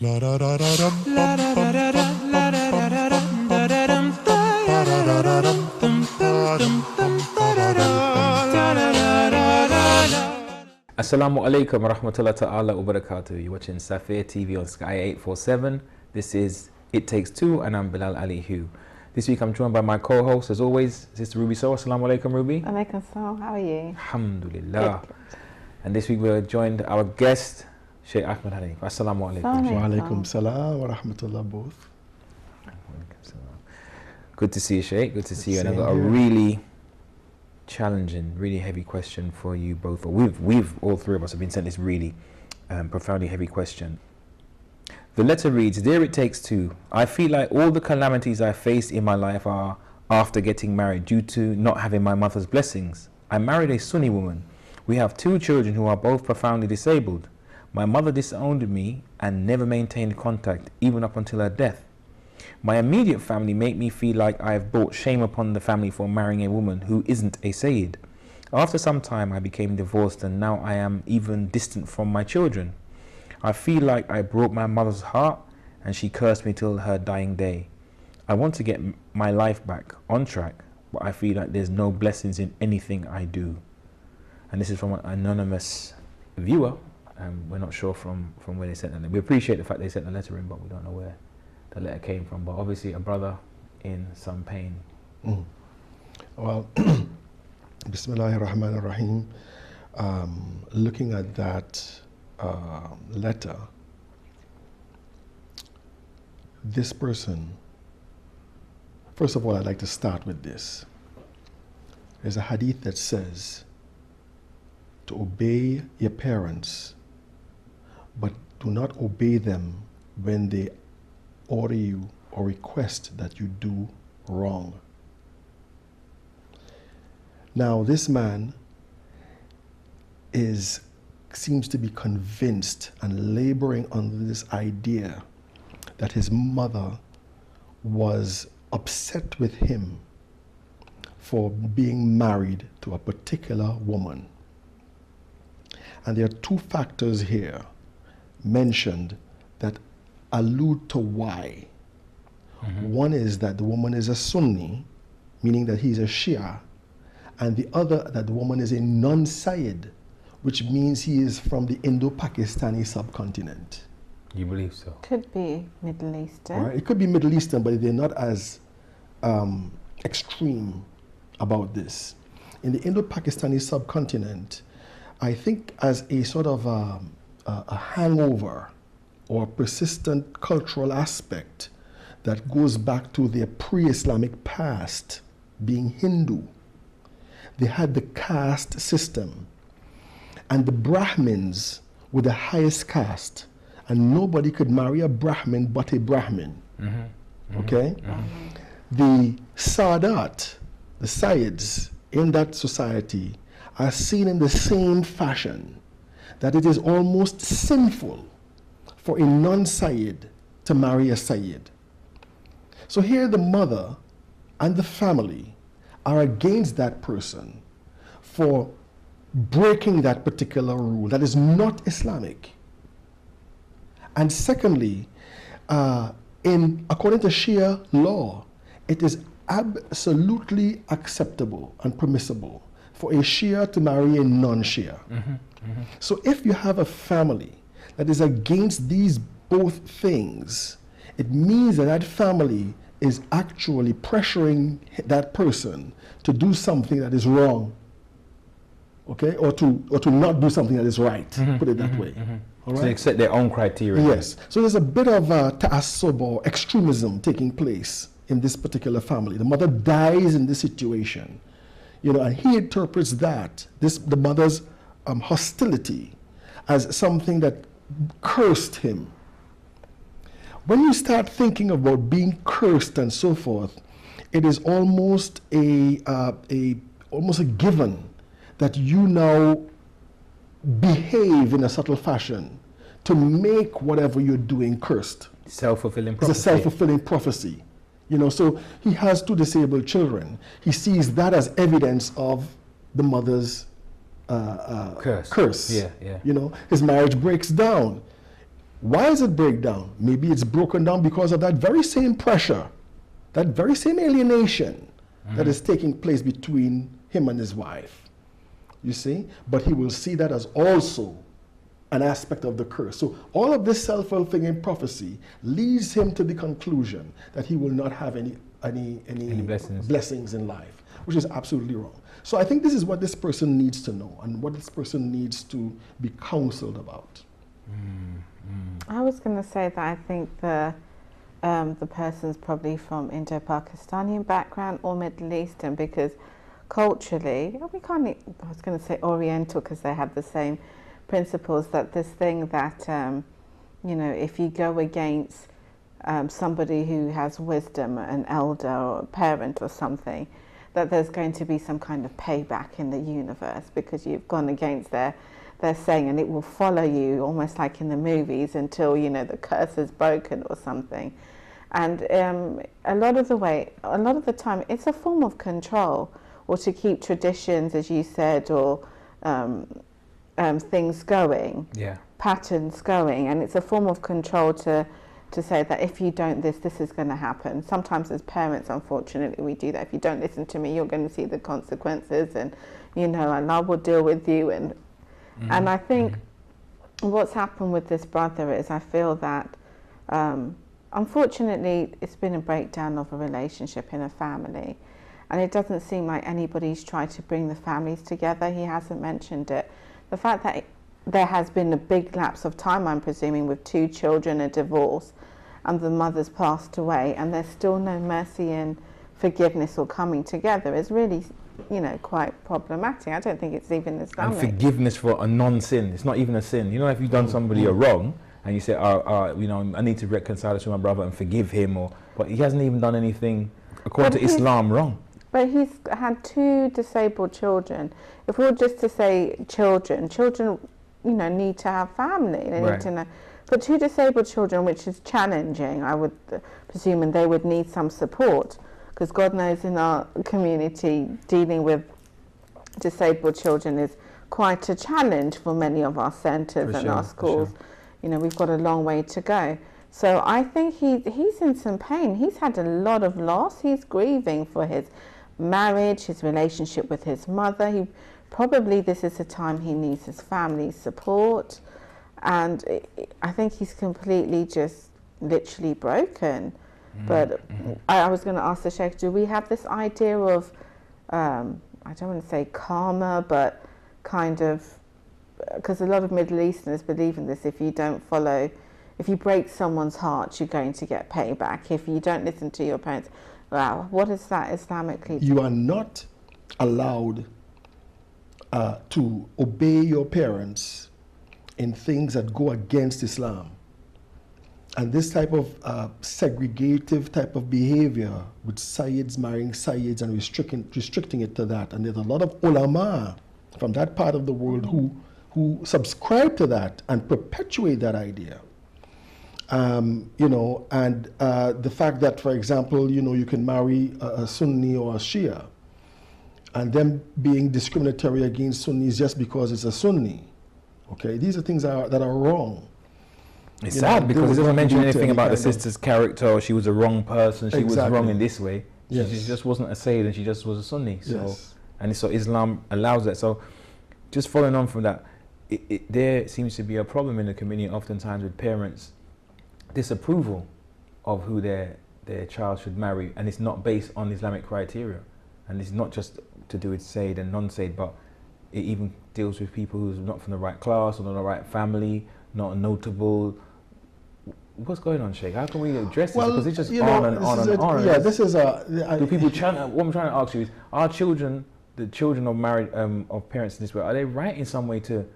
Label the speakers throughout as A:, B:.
A: Assalamu alaikum wa rahmatullahi ta'ala wa barakatuh. You're watching Safir TV on Sky 847. This is It Takes Two, and I'm Bilal Ali Hu. This week I'm joined by my co-host, as always, Sister Ruby So. Assalamu alaikum, Ruby.
B: Alaikum salam. How are you?
A: Alhamdulillah. Good. And this week we're joined our guest, Sheikh Ahmed Hanif. Assalamu alaikum.
C: Wa alaikum salam wa rahmatullah both.
A: Good to see you, Sheikh. Good to see you. And I've got a really challenging, really heavy question for you both. We've all three of us have been sent this really profoundly heavy question. The letter reads, Dear It Takes Two, I feel like all the calamities I faced in my life are after getting married due to not having my mother's blessings. I married a Sunni woman. We have two children who are both profoundly disabled. My mother disowned me and never maintained contact, even up until her death. My immediate family make me feel like I have brought shame upon the family for marrying a woman who isn't a Sayyid. After some time I became divorced, and now I am even distant from my children. I feel like I broke my mother's heart and she cursed me till her dying day. I want to get my life back on track, but I feel like there's no blessings in anything I do. And this is from an anonymous viewer. We're not sure from where they sent it. We appreciate the fact they sent the letter in, but we don't know where the letter came from. But obviously a brother in some pain.
C: Well, Bismillahir Rahmanir Rahim. Looking at that letter, this person, first of all, I'd like to start with this. There's a hadith that says to obey your parents, but do not obey them when they order you or request that you do wrong. Now, this man seems to be convinced and laboring under this idea that his mother was upset with him for being married to a particular woman. And there are two factors here mentioned that allude to why. One is that the woman is a Sunni, meaning that he's a Shia, and the other that the woman is a non-Sayyid, which means he is from the Indo-Pakistani subcontinent.
A: You believe so?
B: Could be Middle Eastern.
C: Right? It could be Middle Eastern, but they're not as extreme about this. In the Indo-Pakistani subcontinent, I think as a sort of a hangover or persistent cultural aspect that goes back to their pre-Islamic past, being Hindu, they had the caste system. And the Brahmins were the highest caste, and nobody could marry a Brahmin but a Brahmin. Okay? The Sadat, the Sayyids in that society, are seen in the same fashion, that it is almost sinful for a non-Sayyid to marry a Sayyid. So here the mother and the family are against that person for breaking that particular rule that is not Islamic. And secondly, according to Shia law, it is absolutely acceptable and permissible for a Shia to marry a non-Shia. So if you have a family that is against these both things, it means that that family is actually pressuring that person to do something that is wrong. Okay, or to not do something that is right. Put it that way. All right?
A: So they set their own criteria.
C: Yes. So there's a bit of ta'assub or extremism taking place in this particular family. The mother dies in this situation, and he interprets that the mother's hostility as something that cursed him. When you start thinking about being cursed and so forth, it is almost almost a given that you now behave in a subtle fashion to make whatever you're doing cursed.
A: Self-fulfilling prophecy.
C: It's a self-fulfilling prophecy. So he has two disabled children. He sees that as evidence of the mother's curse.
A: Yeah.
C: His marriage breaks down. Why does it break down? Maybe it's broken down because of that very same pressure, that very same alienation that is taking place between him and his wife. You see? But he will see that as also an aspect of the curse. So all of this self-fulfilling prophecy leads him to the conclusion that he will not have any blessings in life, which is absolutely wrong. So I think this is what this person needs to know and what this person needs to be counseled about.
B: I was going to say that I think the person's probably from Indo-Pakistani background or Middle Eastern, because culturally, I was going to say Oriental because they have the same principles, that this thing that, if you go against somebody who has wisdom, an elder or a parent or something, that there's going to be some kind of payback in the universe because you've gone against their saying, and it will follow you almost like in the movies until, the curse is broken or something. And a lot of the time, it's a form of control, or to keep traditions, as you said, or things going, patterns going, and it's a form of control to say that if you don't this is going to happen. Sometimes as parents, unfortunately, we do that. If you don't listen to me, you're going to see the consequences, and Allah will deal with you. And I think what's happened with this brother is, I feel that unfortunately it's been a breakdown of a relationship in a family, and it doesn't seem like anybody's tried to bring the families together. He hasn't mentioned it. The fact that there has been a big lapse of time, I'm presuming, with 2 children, a divorce, and the mother's passed away, and there's still no mercy and forgiveness or coming together, is really, quite problematic. I don't think it's even Islamic.
A: And forgiveness for a non-sin. It's not even a sin. If you've done somebody a wrong, and you say, I need to reconcile this with my brother and forgive him, but he hasn't even done anything, according to Islam, wrong.
B: But he's had 2 disabled children. If we were just to say children, need to have family. They need to know. But 2 disabled children, which is challenging, I would presume, and they would need some support, because God knows in our community, dealing with disabled children is quite a challenge for many of our centres and our schools. We've got a long way to go. So I think he's in some pain. He's had a lot of loss. He's grieving for his marriage, his relationship with his mother. Probably this is the time he needs his family's support. And I think he's completely just literally broken. But I was going to ask the Sheikh, do we have this idea of, I don't want to say karma, but kind of, because a lot of Middle Easterners believe in this, if you break someone's heart, you're going to get payback. If you don't listen to your parents, wow, what is that Islamically?
C: You are not allowed to obey your parents in things that go against Islam. And this type of segregative type of behavior with Sayyids marrying Sayyids and restricting it to that. And there's a lot of ulama from that part of the world who subscribe to that and perpetuate that idea. And the fact that, for example, you can marry a Sunni or a Shia, and them being discriminatory against Sunnis just because it's a Sunni. Okay, these are things that are wrong.
A: It's sad because it doesn't mention anything about the sister's character, or she was a wrong person, she was wrong in this way. She just wasn't a Sayyid, and she just was a Sunni. So Islam allows that. So just following on from that, there seems to be a problem in the community oftentimes with parents' disapproval of who their child should marry, and it's not based on Islamic criteria. And it's not just to do with Sayyid and non-Sayyid, but it even deals with people who's not from the right class or not the right family, not notable. What's going on, Sheikh? How can we address this? Because it's just on and on.
C: Yeah, this is
A: do people what I'm trying to ask you is, are children, the children of married of parents in this way, are they right in some way to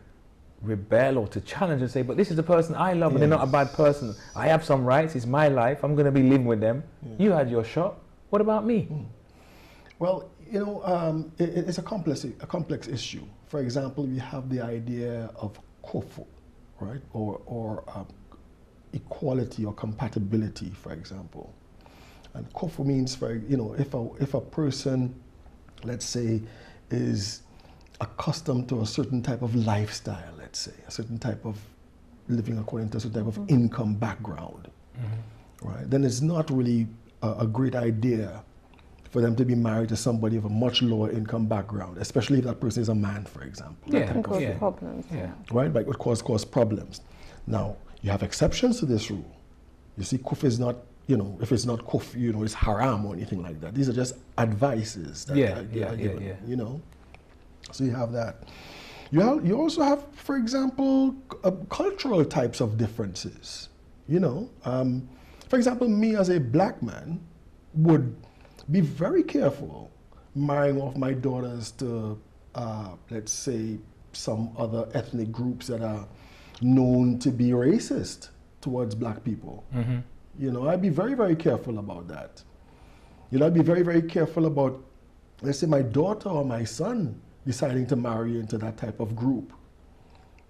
A: rebel or to challenge and say, but this is the person I love, and they're not a bad person. I have some rights. It's my life. I'm going to be living with them. You had your shot. What about me?
C: Well, it's a complex issue. For example, we have the idea of kufr, right, or equality or compatibility, for example. And kufr means, if a person, let's say, is accustomed to a certain type of lifestyle, let's say, a certain type of living according to a certain type of income background, right? Then it's not really a great idea for them to be married to somebody of a much lower income background, especially if that person is a man, for example.
B: That can cause problems.
C: Right, but it would cause problems. Now, you have exceptions to this rule. You see, kuf is not, if it's not kuf, it's haram or anything like that. These are just advices that are given, So you have that. You also have, for example, cultural types of differences. For example, me as a black man would be very careful marrying off my daughters to, let's say, some other ethnic groups that are known to be racist towards black people. I'd be very, very careful about that. I'd be very, very careful about, let's say, my daughter or my son deciding to marry into that type of group,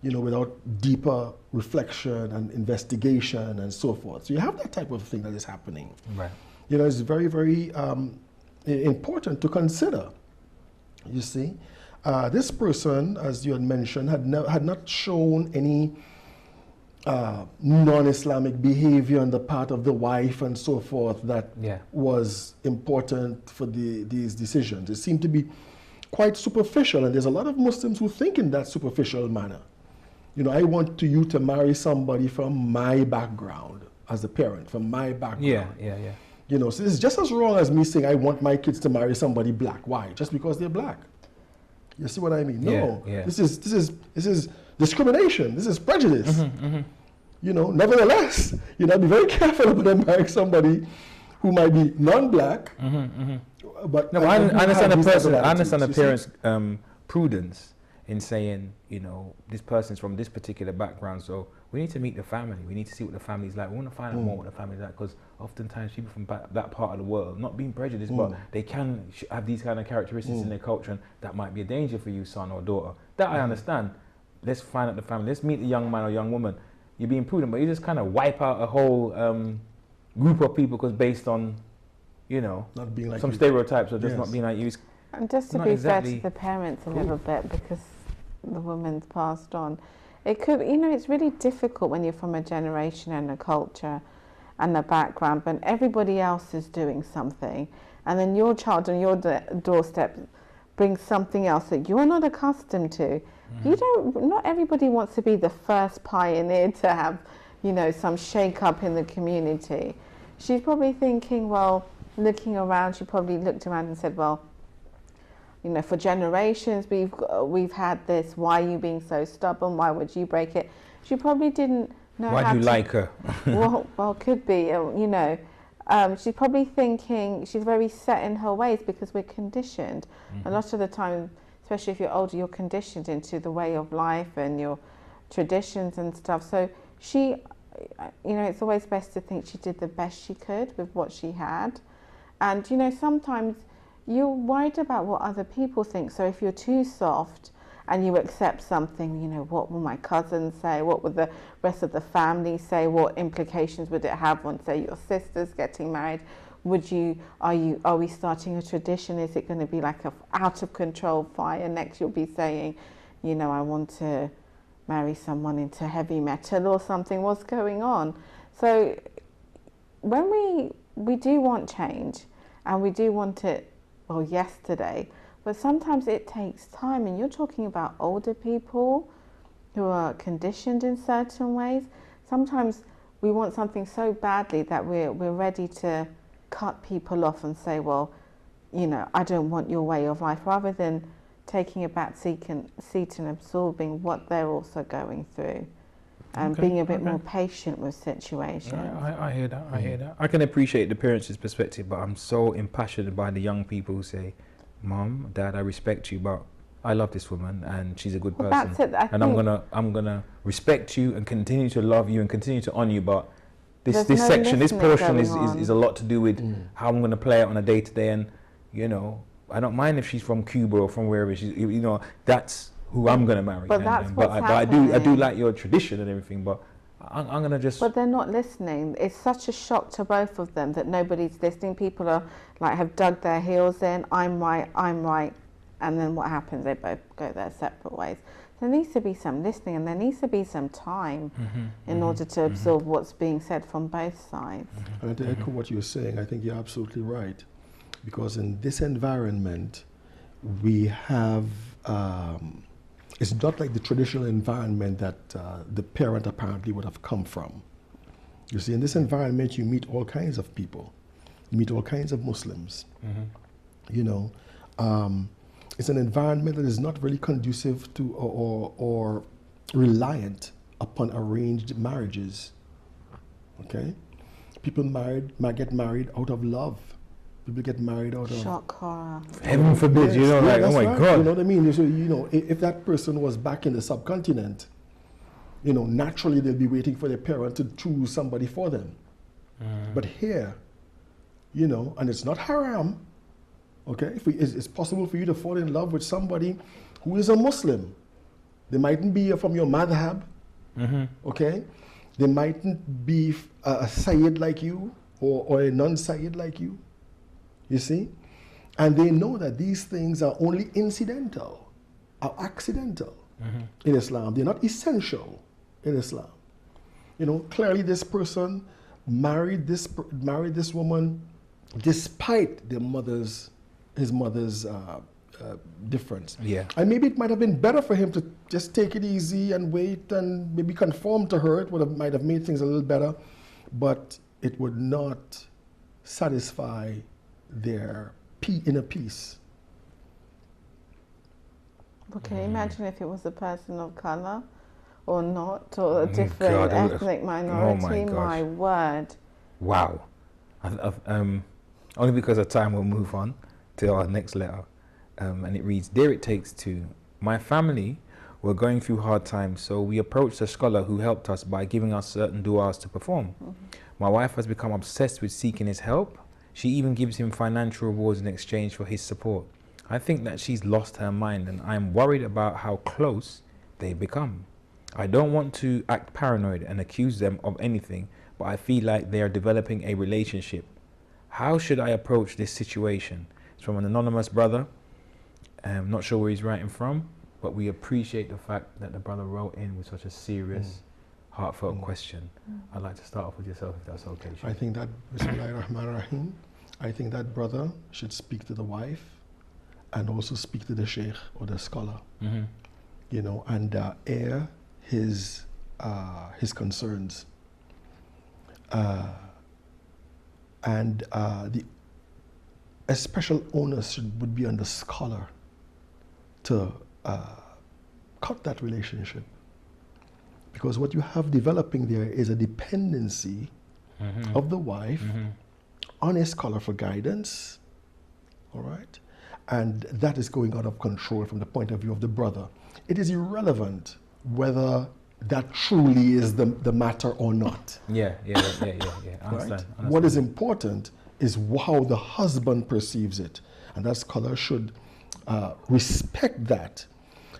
C: without deeper reflection and investigation and so forth. So you have that type of thing that is happening.
A: Right.
C: It's very, very important to consider. You see, this person, as you had mentioned, had not shown any non-Islamic behavior on the part of the wife and so forth that was important for these decisions. It seemed to be quite superficial, and there's a lot of Muslims who think in that superficial manner. I want you to marry somebody from my background as a parent, from my background. So it's just as wrong as me saying I want my kids to marry somebody black. Why? Just because they're black. You see what I mean? No. This is discrimination. This is prejudice. Nevertheless, be very careful about them marrying somebody who might be non-black. But
A: no, I understand the parents' prudence in saying, this person's from this particular background, so we need to meet the family. We need to see what the family's like. We want to find out more what the family's like, because oftentimes people from that part of the world, not being prejudiced, but they can have these kind of characteristics in their culture, and that might be a danger for you, son or daughter. That I understand. Let's find out the family. Let's meet the young man or young woman. You're being prudent, but you just kind of wipe out a whole group of people because based on,
C: not being like
A: some stereotypes or just not being like you.
B: And just to be fair to the parents a little bit, because the woman's passed on, it could, it's really difficult when you're from a generation and a culture and a background, but everybody else is doing something, and then your child on your doorstep brings something else that you're not accustomed to. Not everybody wants to be the first pioneer to have, some shake up in the community. She's probably thinking, looking around, she probably looked around and said, for generations we've had this. Why are you being so stubborn? Why would you break it? She probably didn't know.
A: Why do you like her?
B: well, could be. She's probably thinking she's very set in her ways because we're conditioned. A lot of the time, especially if you're older, you're conditioned into the way of life and your traditions and stuff. So she, it's always best to think she did the best she could with what she had. And, sometimes you're worried about what other people think. So if you're too soft and you accept something, what will my cousins say? What will the rest of the family say? What implications would it have on, say, your sister's getting married? Are we starting a tradition? Is it going to be like a out of control fire? Next you'll be saying, I want to marry someone into heavy metal or something. What's going on? So when we do want change, and we do want it, yesterday, but sometimes it takes time, and you're talking about older people who are conditioned in certain ways. Sometimes we want something so badly that we're ready to cut people off and say, I don't want your way of life, rather than taking a back seat and absorbing what they're also going through. And being a bit more patient with situations.
A: I hear that. I can appreciate the parents' perspective, but I'm so impassioned by the young people who say, Mom, Dad, I respect you, but I love this woman and she's a good person.
B: That's it,
A: I'm gonna respect you and continue to love you and continue to honor you, but this portion is a lot to do with how I'm gonna play it on a day to day, and I don't mind if she's from Cuba or from wherever she's, that's who I'm going to marry.
B: But
A: I do like your tradition and everything, but I'm going to just...
B: But they're not listening. It's such a shock to both of them that nobody's listening. People are have dug their heels in, I'm right, and then what happens? They both go their separate ways. there needs to be some listening, and there needs to be some time in order to absorb what's being said from both sides.
C: And to echo what you're saying, I think you're absolutely right. Because in this environment, we have, it's not like the traditional environment that the parent apparently would have come from. You see, in this environment, you meet all kinds of people. You meet all kinds of Muslims. You know, it's an environment that is not really conducive to or reliant upon arranged marriages. Okay? People might get married out of love. People get married out of...
B: Shock horror.
A: Heaven forbid,
C: Yes,
A: you know, like, oh my
C: right.
A: God.
C: You know what I mean? So, you know, if that person was back in the subcontinent, you know, naturally they'll be waiting for their parent to choose somebody for them. But here, you know, and it's not haram, okay? It's possible for you to fall in love with somebody who is a Muslim. They mightn't be from your madhab, okay? They mightn't be a Sayyid like you or a non-Sayyid like you, you see? And they know that these things are only incidental, are accidental in Islam. They're not essential in Islam. You know, clearly this person married this woman despite his mother's difference.
A: Yeah.
C: And maybe it might have been better for him to just take it easy and wait and maybe conform to her. It might have made things a little better, but it would not satisfy their inner peace.
B: Well, can you imagine if it was a person of colour or not, or a different ethnic minority?
A: Oh my
B: word.
A: Wow. Only because of time, we'll move on to our next letter. And it reads, Dear ItTakes2, my family were going through hard times, so we approached a scholar who helped us by giving us certain du'as to perform. My wife has become obsessed with seeking his help. She even gives him financial rewards in exchange for his support. I think that she's lost her mind, and I'm worried about how close they've become. I don't want to act paranoid and accuse them of anything, but I feel like they are developing a relationship. How should I approach this situation? It's from an anonymous brother. I'm not sure where he's writing from, but we appreciate the fact that the brother wrote in with such a serious, heartfelt question. I'd like to start off with yourself, if that's okay.
C: I think that, Bismillahirrahmanirrahim, I think that brother should speak to the wife and also speak to the sheikh or the scholar, you know, and air his concerns. And a special onus would be on the scholar to cut that relationship. Because what you have developing there is a dependency of the wife on a scholar for guidance, all right? And that is going out of control from the point of view of the brother. It is irrelevant whether that truly is the matter or not.
A: Yeah. I understand.
C: Right? What is important is how the husband perceives it. And that scholar should respect that.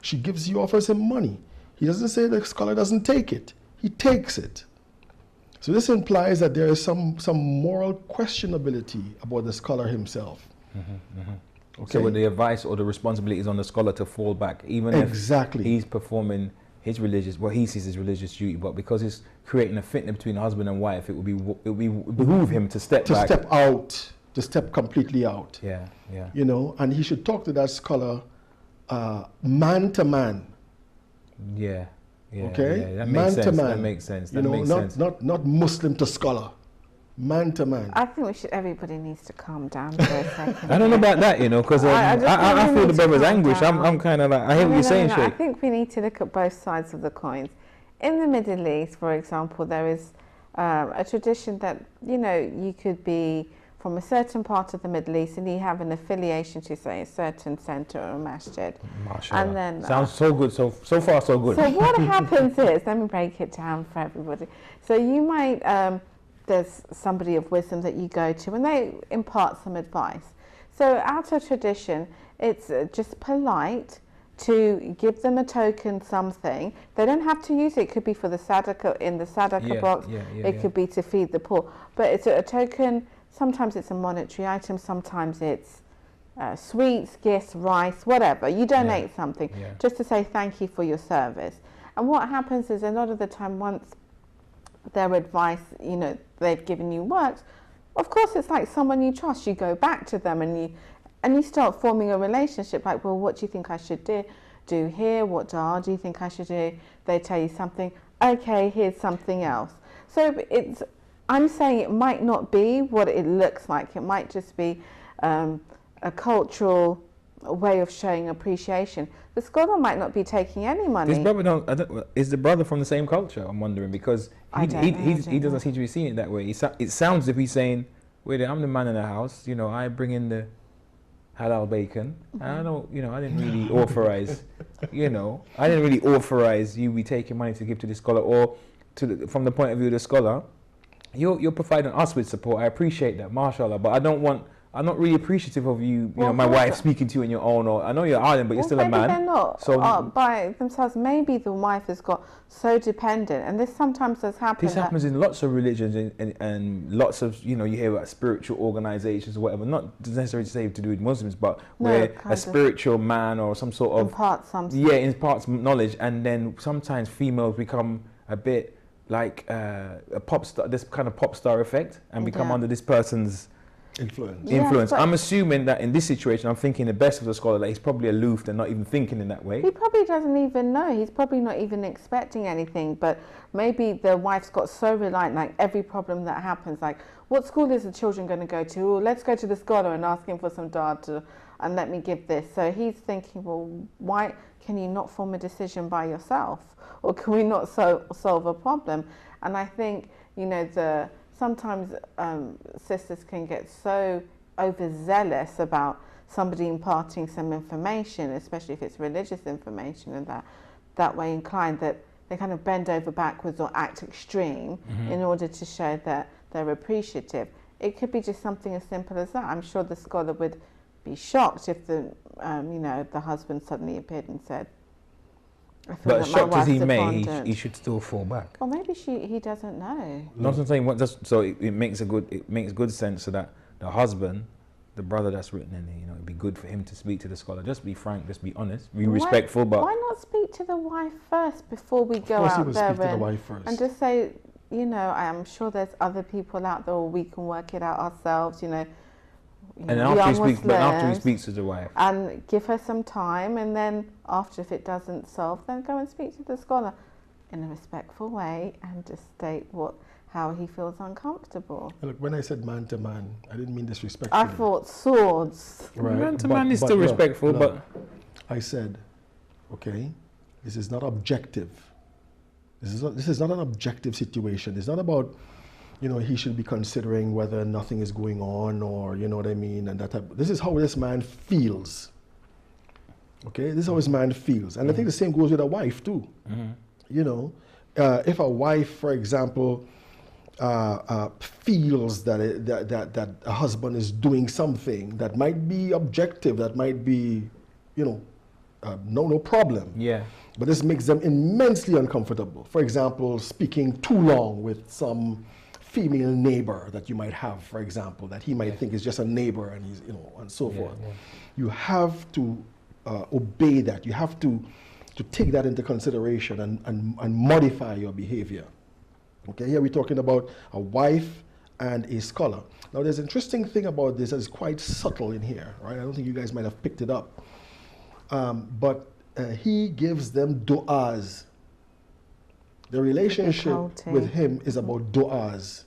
C: She offers him money. He doesn't say the scholar doesn't take it. He takes it. So this implies that there is some moral questionability about the scholar himself. Okay.
A: So with the advice or the responsibility is on the scholar to fall back, even if he's performing his religious, what he sees as religious duty, but because it's creating a fitna between husband and wife, it would behoove him to step back.
C: To step out, to step completely out.
A: Yeah.
C: You know, and he should talk to that scholar man to man.
A: Yeah.
C: Okay?
A: That
C: man
A: makes sense.
C: to man.
A: That makes sense.
C: You know, not Muslim to scholar. Man to man.
B: I think everybody needs to calm down for a second.
A: I don't know about that, you know, because I feel the brother's anguish. I'm kind of like, I hear what you're saying, Sheikh.
B: I think we need to look at both sides of the coins. In the Middle East, for example, there is a tradition that, you know, you could be from a certain part of the Middle East and you have an affiliation to, say, a certain centre or a masjid.
A: And then sounds so good. So far, so good.
B: So what happens is, let me break it down for everybody. So you might... there's somebody of wisdom that you go to and they impart some advice. So out of tradition, it's just polite to give them a token, something. They don't have to use it. It could be for the sadaqah, in the sadaqah box. It could be to feed the poor. But it's a token. Sometimes it's a monetary item. Sometimes it's sweets, gifts, rice, whatever. You donate something just to say thank you for your service. And what happens is a lot of the time, once their advice, you know, they've given you works, of course it's like someone you trust. You go back to them and you start forming a relationship. Like, well, what do you think I should do here? What do you think I should do? They tell you something. Okay, here's something else. So I'm saying it might not be what it looks like. It might just be a cultural way of showing appreciation. The scholar might not be taking any money.
A: Is the brother from the same culture? I'm wondering, because he doesn't seem to be seeing it that way. It sounds as if he's saying, "Wait, I'm the man in the house. You know, I bring in the halal bacon. And I don't, you know, I didn't really authorize. You know, I didn't really authorize you be taking money to give to the scholar, or from the point of view of the scholar, you're providing us with support. I appreciate that, mashallah. But I'm not really appreciative of you, know, my wife speaking to you on your own, or I know you're Ireland, but you're still a man.
B: Maybe they're not by themselves. Maybe the wife has got so dependent, and this sometimes does happen.
A: This happens in lots of religions and lots of, you know, you hear about spiritual organizations or whatever, not necessarily to say to do with Muslims, but where a spiritual man or some sort of... imparts knowledge, and then sometimes females become a bit like a pop star, this kind of pop star effect, and become under this person's influence.
B: Yes,
A: I'm assuming that in this situation, I'm thinking the best of the scholar, that he's probably aloof and not even thinking in that way.
B: He probably doesn't even know. He's probably not even expecting anything, but maybe the wife's got so reliant, like every problem that happens, like, what school is the children going to go to? Oh, let's go to the scholar and ask him for some data and let me give this. So he's thinking, well, why can you not form a decision by yourself? Or can we not solve a problem? And I think, you know, sometimes sisters can get so overzealous about somebody imparting some information, especially if it's religious information, and that way inclined that they kind of bend over backwards or act extreme in order to show that they're appreciative. It could be just something as simple as that. I'm sure the scholar would be shocked if the husband suddenly appeared and said,
A: but as shocked as he may, he should still fall back.
B: Or maybe he doesn't know.
A: Not I'm saying it makes good sense, so that the husband, the brother that's written in there, you know, it'd be good for him to speak to the scholar. Just be frank, just be honest, be respectful. But
B: why not speak to the wife first before we go out there and just say, you know, I'm sure there's other people out there, or we can work it out ourselves. You know.
A: And after he speaks to the wife,
B: and give her some time, and then after, if it doesn't solve, then go and speak to the scholar in a respectful way and just state how he feels uncomfortable.
C: Look, when I said man to man, I didn't mean disrespectfully.
B: I thought swords.
A: Right. Man to man is still respectful, but
C: I said, okay, this is not objective. This is not an objective situation. It's not about, you know, he should be considering whether nothing is going on, or, you know what I mean, and that type. This is how this man feels. Okay, this is how this man feels, and I think the same goes with a wife too. You know, if a wife, for example, feels that a husband is doing something that might be objective, that might be, you know, no problem.
A: Yeah.
C: But this makes them immensely uncomfortable. For example, speaking too long with some female neighbor that you might have, for example, that he might think is just a neighbor, and he's, you know, and so forth. Yeah. You have to obey that. You have to take that into consideration and modify your behavior. Okay, here we're talking about a wife and a scholar. Now, there's an interesting thing about this that is quite subtle in here, right? I don't think you guys might have picked it up. But he gives them du'as. The relationship with him is about du'as.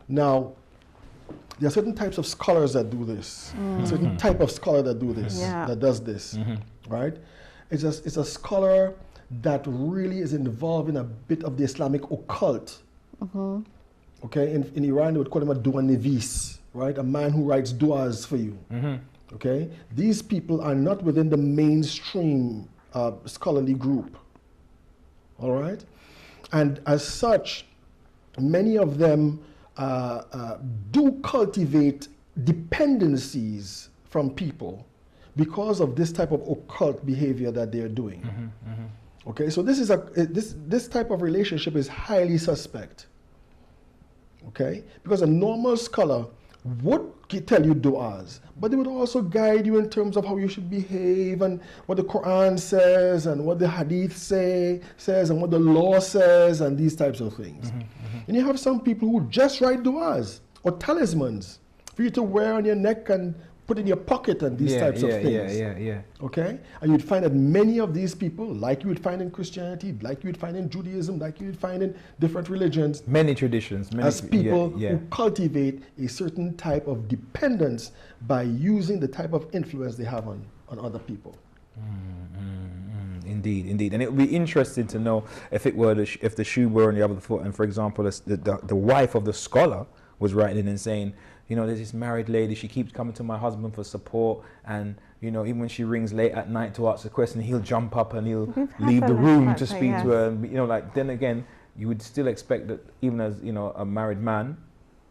C: Now, there are certain types of scholars that do this. Certain type of scholar that do this, that does this, right? It's a scholar that really is involved in a bit of the Islamic occult. Okay, in Iran they would call him a dua nevis, right? A man who writes duas for you. Okay, these people are not within the mainstream scholarly group. All right, and as such, many of them do cultivate dependencies from people because of this type of occult behavior that they're doing. Okay, so this type of relationship is highly suspect. Okay, because a normal scholar would tell you du'as, but they would also guide you in terms of how you should behave and what the Quran says and what the Hadith says and what the law says and these types of things. And you have some people who just write du'as or talismans for you to wear on your neck and put in your pocket and these types of things. Okay? And you'd find that many of these people, like you would find in Christianity, like you would find in Judaism, like you would find in different religions,
A: many traditions,
C: as people who cultivate a certain type of dependence by using the type of influence they have on other people.
A: Indeed, indeed. And it would be interesting to know if it were if the shoe were on the other foot, and for example, the wife of the scholar was writing in and saying, you know, there's this married lady, she keeps coming to my husband for support, and, you know, even when she rings late at night to ask a question, he'll jump up and he'll leave the room to speak to her. And, you know, like, then again, you would still expect that even as, you know, a married man,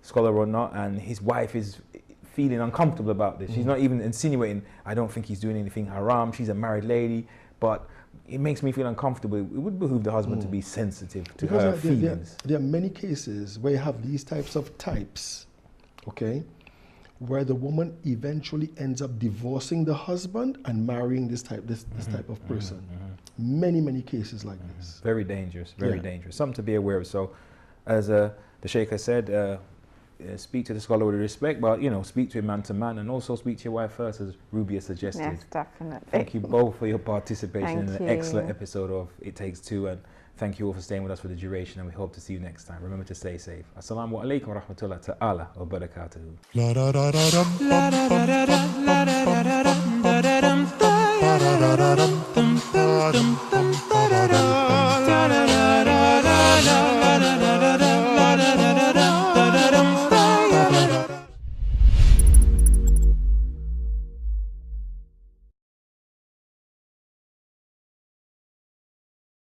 A: scholar or not, and his wife is feeling uncomfortable about this. She's not even insinuating, I don't think he's doing anything haram, she's a married lady, but it makes me feel uncomfortable. It would behoove the husband to be sensitive to her feelings.
C: There are many cases where you have these types of types, okay, where the woman eventually ends up divorcing the husband and marrying this type of person. Many cases like this.
A: Very dangerous, very dangerous. Something to be aware of. So, as the Sheikh has said, speak to the scholar with respect, but, you know, speak to him man to man, and also speak to your wife first, as Ruby has suggested.
B: Yes, definitely.
A: Thank you both for your participation in an excellent episode of It Takes Two, and thank you all for staying with us for the duration, and we hope to see you next time. Remember to stay safe. Assalamu alaikum wa rahmatullahi ta'ala wa barakatuhu.